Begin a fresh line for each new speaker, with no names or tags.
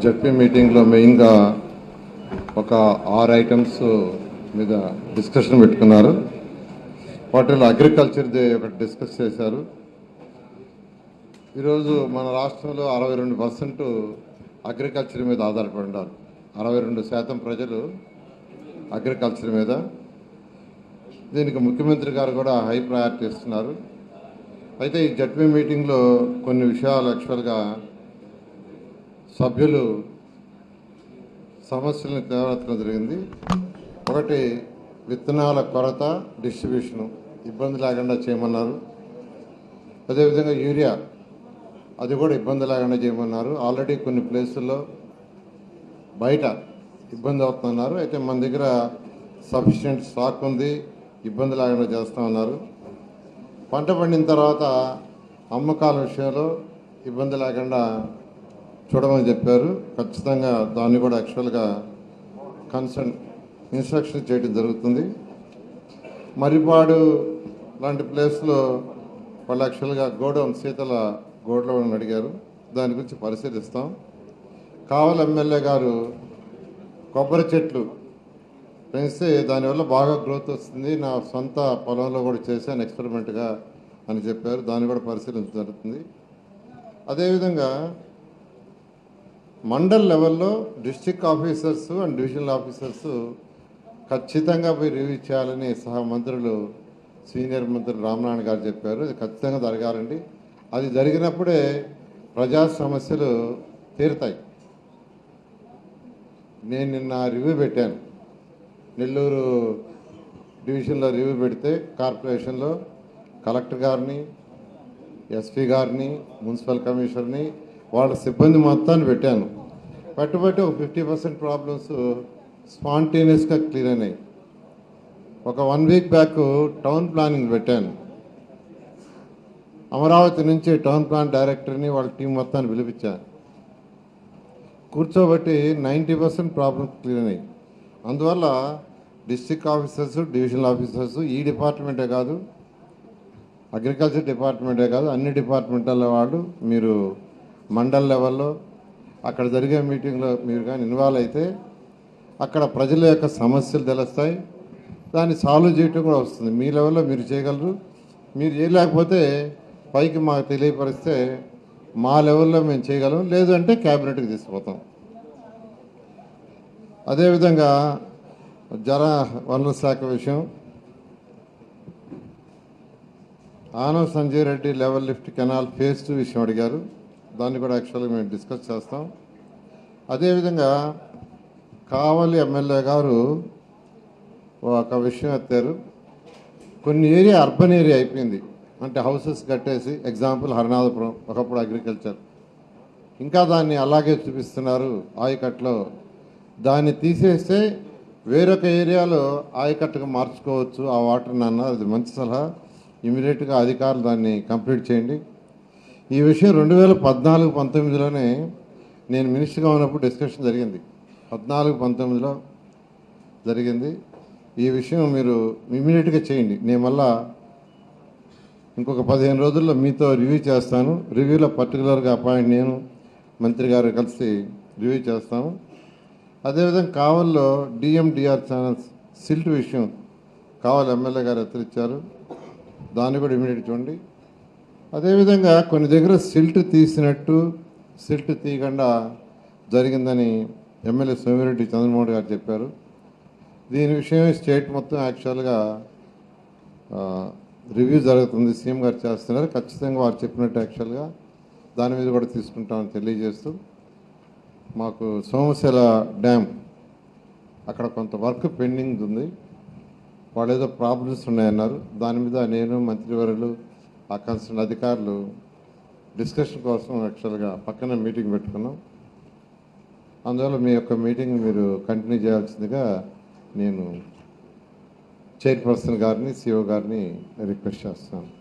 ZP మీటింగ్లో మెయిన్గా ఒక 6 ఐటమ్స్ మీద డిస్కషన్ పెట్టుకున్నారు. వాటిలో అగ్రికల్చర్ది ఒకటి డిస్కస్ చేశారు. ఈరోజు మన రాష్ట్రంలో 62% అగ్రికల్చర్ మీద ఆధారపడి ఉన్నారు. 62% ప్రజలు అగ్రికల్చర్ మీద. దీనికి ముఖ్యమంత్రి గారు కూడా హై ప్రయారిటీ ఇస్తున్నారు. అయితే ఈ జడ్పీ మీటింగ్లో కొన్ని విషయాలు యాక్చువల్గా సభ్యులు సమస్యలను తేవడం జరిగింది. ఒకటి, విత్తనాల కొరత, డిస్ట్రిబ్యూషను ఇబ్బంది లేకుండా చేయమన్నారు. అదేవిధంగా యూరియా, అది కూడా ఇబ్బంది లేకుండా చేయమన్నారు. ఆల్రెడీ కొన్ని ప్లేసుల్లో బయట ఇబ్బంది అవుతున్నారు. అయితే మన దగ్గర సఫిషియెంట్ స్టాక్ ఉంది, ఇబ్బంది లేకుండా చేస్తామన్నారు. పంట పండిన తర్వాత అమ్మకాల విషయంలో ఇబ్బంది లేకుండా చూడమని చెప్పారు. ఖచ్చితంగా దాన్ని కూడా యాక్చువల్గా కన్సర్న్ ఇన్స్ట్రక్షన్ చేయడం జరుగుతుంది. మరిపాడు లాంటి ప్లేస్లో వాళ్ళు యాక్చువల్గా గోడౌన్, శీతల గోడౌన్ అడిగారు. దాని గురించి పరిశీలిస్తాం. కావలి ఎమ్మెల్యే గారు కొబ్బరి చెట్లు పెంచితే దానివల్ల బాగా గ్రోత్ వస్తుంది, నా సొంత పొలంలో కూడా చేశాను ఎక్స్పెరిమెంట్గా అని చెప్పారు. దాన్ని కూడా పరిశీలించడం జరుగుతుంది. అదేవిధంగా మండల్ లెవెల్లో district officers and divisional officers ఖచ్చితంగా పోయి రివ్యూ చేయాలని సహా మంత్రులు, సీనియర్ మంత్రి రామనారాయణ గారు చెప్పారు. అది ఖచ్చితంగా జరగాలండి. అది జరిగినప్పుడే ప్రజా సమస్యలు తీరుతాయి. నేను నిన్న రివ్యూ పెట్టాను. నెల్లూరు డివిజన్లో రివ్యూ పెడితే కార్పొరేషన్లో కలెక్టర్ గారిని, ఎస్పీ గారిని, మున్సిపల్ కమిషనర్ని, వాళ్ళ సిబ్బంది మొత్తాన్ని పెట్టాను. పెట్టుబట్టి ఒక 50% ప్రాబ్లమ్స్ స్పాంటేనియస్గా క్లియర్ అయినాయి. ఒక 1 వీక్ బ్యాక్ టౌన్ ప్లానింగ్ పెట్టాను. అమరావతి నుంచి టౌన్ ప్లాన్ డైరెక్టర్ని వాళ్ళ టీం మొత్తాన్ని పిలిపించాను. కూర్చోబట్టి 90% ప్రాబ్లమ్స్ క్లియర్ అయినాయి. అందువల్ల డిస్ట్రిక్ట్ ఆఫీసర్స్, డివిజనల్ ఆఫీసర్స్, ఈ డిపార్ట్మెంటే కాదు, అగ్రికల్చర్ డిపార్ట్మెంటే కాదు, అన్ని డిపార్ట్మెంట్ల వాళ్ళు మీరు మండల్ లెవెల్లో అక్కడ జరిగే మీటింగ్లో మీరు కానీ ఇన్వాల్వ్ అయితే అక్కడ ప్రజల యొక్క సమస్యలు తెలుస్తాయి. దాన్ని సాల్వ్ చేయటం కూడా వస్తుంది. మీ లెవెల్లో మీరు చేయగలరు. మీరు చేయలేకపోతే పైకి మాకు తెలియపరిస్తే మా లెవెల్లో మేము చేయగలం, లేదు అంటే క్యాబినెట్కి తీసుకుపోతాం. అదేవిధంగా జల వనరుల శాఖ విషయం, ఆనవ Sanjay Reddy level lift canal phase 2 విషయం అడిగారు. దాన్ని కూడా యాక్చువల్గా మేము డిస్కస్ చేస్తాం. అదేవిధంగా కావలి ఎమ్మెల్యే గారు ఒక విషయం ఎత్తారు. కొన్ని ఏరియా అర్బన్ ఏరియా అయిపోయింది, అంటే హౌసెస్ కట్టేసి, ఎగ్జాంపుల్ హరినాథపురం ఒకప్పుడు అగ్రికల్చర్, ఇంకా దాన్ని అలాగే చూపిస్తున్నారు ఆయకట్లో. దాన్ని తీసేస్తే వేరొక ఏరియాలో ఆయకట్టుగా మార్చుకోవచ్చు ఆ వాటర్ని అన్నారు. అది మంచి సలహా. ఇమీడియట్గా అధికారులు దాన్ని కంప్లీట్ చేయండి. ఈ విషయం 2014-19లోనే నేను మినిస్టర్గా ఉన్నప్పుడు డిస్కషన్ జరిగింది. 14-19లో జరిగింది. ఈ విషయం మీరు ఇమీడియట్గా చేయండి. నేను మళ్ళా ఇంకొక 15 రోజుల్లో మీతో రివ్యూ చేస్తాను. రివ్యూలో పర్టికులర్గా అపాయింట్ నేను, మంత్రి గారు కలిసి రివ్యూ చేస్తాము. అదేవిధంగా కావల్లో డిఎండిఆర్ ఛానల్స్ సిల్ట్ విషయం కావాలి ఎమ్మెల్యే గారు హెచ్చరించారు. దాన్ని కూడా ఇమీడియట్ చూడండి. అదేవిధంగా కొన్ని దగ్గర సిల్ట్ తీసినట్టు, సిల్ట్ తీయకుండా జరిగిందని ఎమ్మెల్యే సోమిరెడ్డి చంద్రమోహన్ గారు చెప్పారు. దీని విషయమే స్టేట్ మొత్తం యాక్చువల్గా రివ్యూ జరుగుతుంది, సీఎం గారు చేస్తున్నారు. ఖచ్చితంగా వారు చెప్పినట్టు యాక్చువల్గా దాని మీద కూడా తీసుకుంటామని తెలియజేస్తూ, మాకు సోమశిల డ్యామ్ అక్కడ కొంత వర్క్ పెండింగ్ ఉంది, వాళ్ళు ఏదో ప్రాబ్లమ్స్ ఉన్నాయన్నారు. దాని మీద నేను, మంత్రివర్యులు, ఆ కన్సర్న్ అధికారులు డిస్కషన్ కోసం యాక్చువల్గా పక్కన మీటింగ్ పెట్టుకున్నాం. అందువల్ల మీ యొక్క మీటింగ్ మీరు కంటిన్యూ చేయాల్సిందిగా నేను చైర్పర్సన్ గారిని, సిఓ గారిని రిక్వెస్ట్ చేస్తున్నాను.